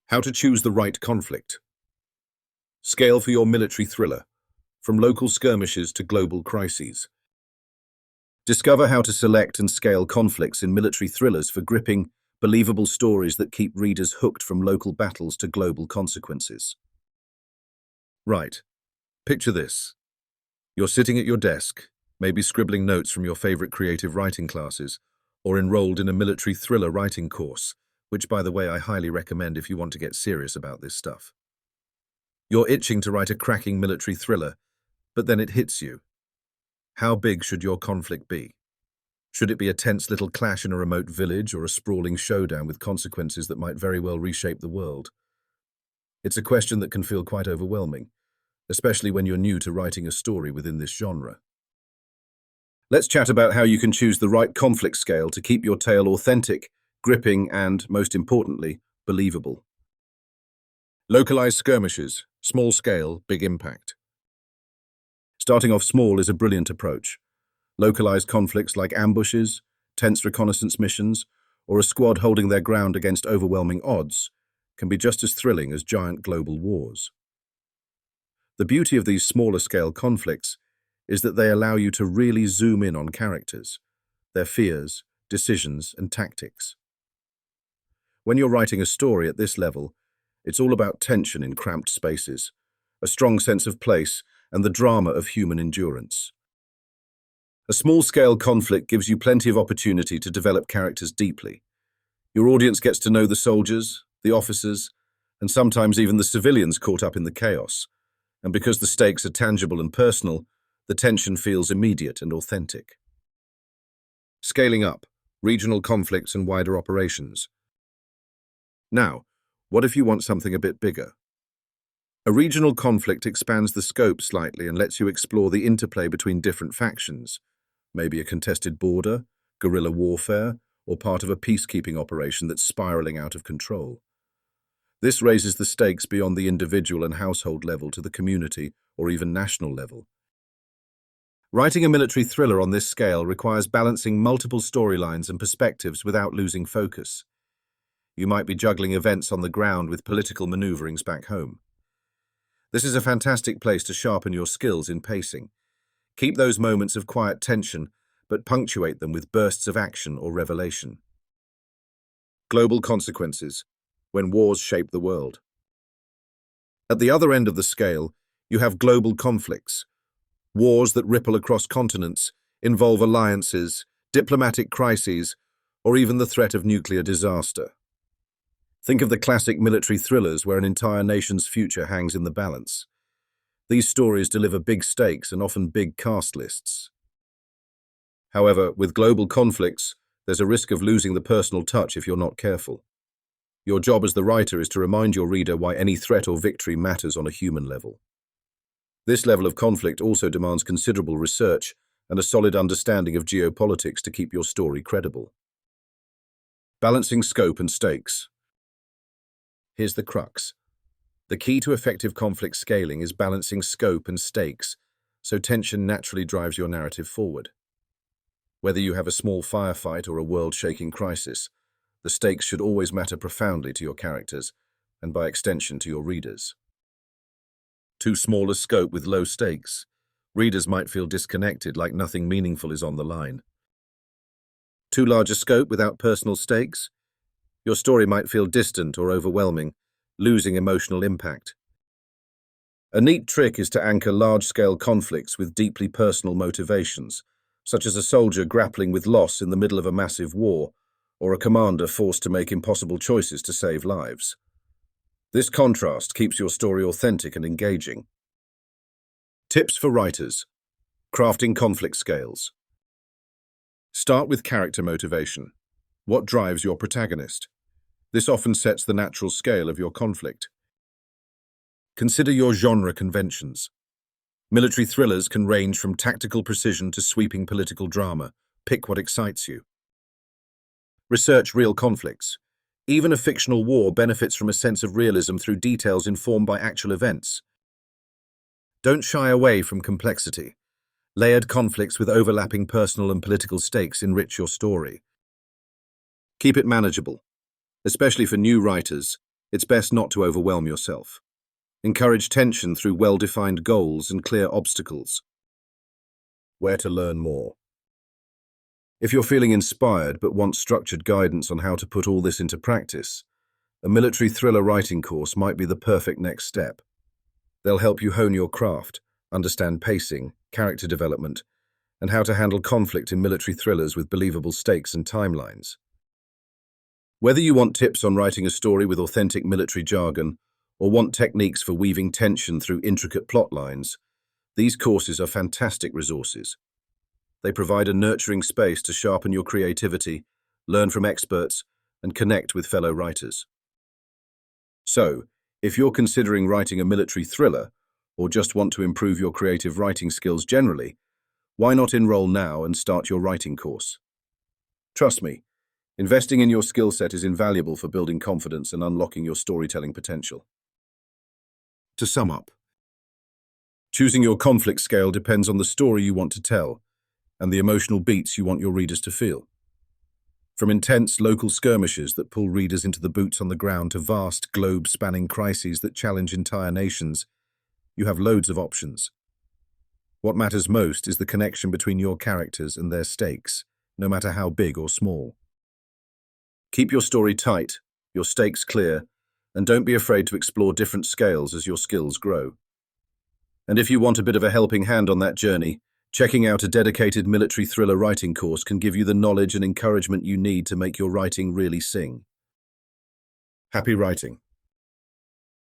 How to choose the right conflict. Scale for your military thriller, from local skirmishes to global crises. Discover how to select and scale conflicts in military thrillers for gripping, believable stories that keep readers hooked from local battles to global consequences. Right. Picture this. You're sitting at your desk, maybe scribbling notes from your favorite creative writing classes, or enrolled in a military thriller writing course, which, by the way, I highly recommend if you want to get serious about this stuff. You're itching to write a cracking military thriller, but then it hits you. How big should your conflict be? Should it be a tense little clash in a remote village or a sprawling showdown with consequences that might very well reshape the world? It's a question that can feel quite overwhelming, especially when you're new to writing a story within this genre. Let's chat about how you can choose the right conflict scale to keep your tale authentic, gripping, and, most importantly, believable. Localized skirmishes, small scale, big impact. Starting off small is a brilliant approach. Localized conflicts like ambushes, tense reconnaissance missions, or a squad holding their ground against overwhelming odds can be just as thrilling as giant global wars. The beauty of these smaller scale conflicts is that they allow you to really zoom in on characters, their fears, decisions, and tactics. When you're writing a story at this level, it's all about tension in cramped spaces, a strong sense of place, and the drama of human endurance. A small-scale conflict gives you plenty of opportunity to develop characters deeply. Your audience gets to know the soldiers, the officers, and sometimes even the civilians caught up in the chaos. And because the stakes are tangible and personal, the tension feels immediate and authentic. Scaling up, regional conflicts and wider operations. Now, what if you want something a bit bigger? A regional conflict expands the scope slightly and lets you explore the interplay between different factions, maybe a contested border, guerrilla warfare, or part of a peacekeeping operation that's spiraling out of control. This raises the stakes beyond the individual and household level to the community or even national level. Writing a military thriller on this scale requires balancing multiple storylines and perspectives without losing focus. You might be juggling events on the ground with political maneuverings back home. This is a fantastic place to sharpen your skills in pacing. Keep those moments of quiet tension, but punctuate them with bursts of action or revelation. Global consequences, when wars shape the world. At the other end of the scale, you have global conflicts, wars that ripple across continents, involve alliances, diplomatic crises, or even the threat of nuclear disaster. Think of the classic military thrillers where an entire nation's future hangs in the balance. These stories deliver big stakes and often big cast lists. However, with global conflicts, there's a risk of losing the personal touch if you're not careful. Your job as the writer is to remind your reader why any threat or victory matters on a human level. This level of conflict also demands considerable research and a solid understanding of geopolitics to keep your story credible. Balancing scope and stakes. Here's the crux. The key to effective conflict scaling is balancing scope and stakes, so tension naturally drives your narrative forward. Whether you have a small firefight or a world-shaking crisis, the stakes should always matter profoundly to your characters, and by extension to your readers. Too small a scope with low stakes. Readers might feel disconnected, like nothing meaningful is on the line. Too large a scope without personal stakes? Your story might feel distant or overwhelming, losing emotional impact. A neat trick is to anchor large-scale conflicts with deeply personal motivations, such as a soldier grappling with loss in the middle of a massive war, or a commander forced to make impossible choices to save lives. This contrast keeps your story authentic and engaging. Tips for writers. Crafting conflict scales. Start with character motivation. What drives your protagonist? This often sets the natural scale of your conflict. Consider your genre conventions. Military thrillers can range from tactical precision to sweeping political drama. Pick what excites you. Research real conflicts. Even a fictional war benefits from a sense of realism through details informed by actual events. Don't shy away from complexity. Layered conflicts with overlapping personal and political stakes enrich your story. Keep it manageable. Especially for new writers, it's best not to overwhelm yourself. Encourage tension through well-defined goals and clear obstacles. Where to learn more? If you're feeling inspired but want structured guidance on how to put all this into practice, a military thriller writing course might be the perfect next step. They'll help you hone your craft, understand pacing, character development, and how to handle conflict in military thrillers with believable stakes and timelines. Whether you want tips on writing a story with authentic military jargon or want techniques for weaving tension through intricate plot lines, these courses are fantastic resources. They provide a nurturing space to sharpen your creativity, learn from experts, and connect with fellow writers. So, if you're considering writing a military thriller, or just want to improve your creative writing skills generally, why not enroll now and start your writing course? Trust me, investing in your skill set is invaluable for building confidence and unlocking your storytelling potential. To sum up, choosing your conflict scale depends on the story you want to tell and the emotional beats you want your readers to feel. From intense local skirmishes that pull readers into the boots on the ground to vast, globe-spanning crises that challenge entire nations, you have loads of options. What matters most is the connection between your characters and their stakes, no matter how big or small. Keep your story tight, your stakes clear, and don't be afraid to explore different scales as your skills grow. And if you want a bit of a helping hand on that journey, checking out a dedicated military thriller writing course can give you the knowledge and encouragement you need to make your writing really sing. Happy writing!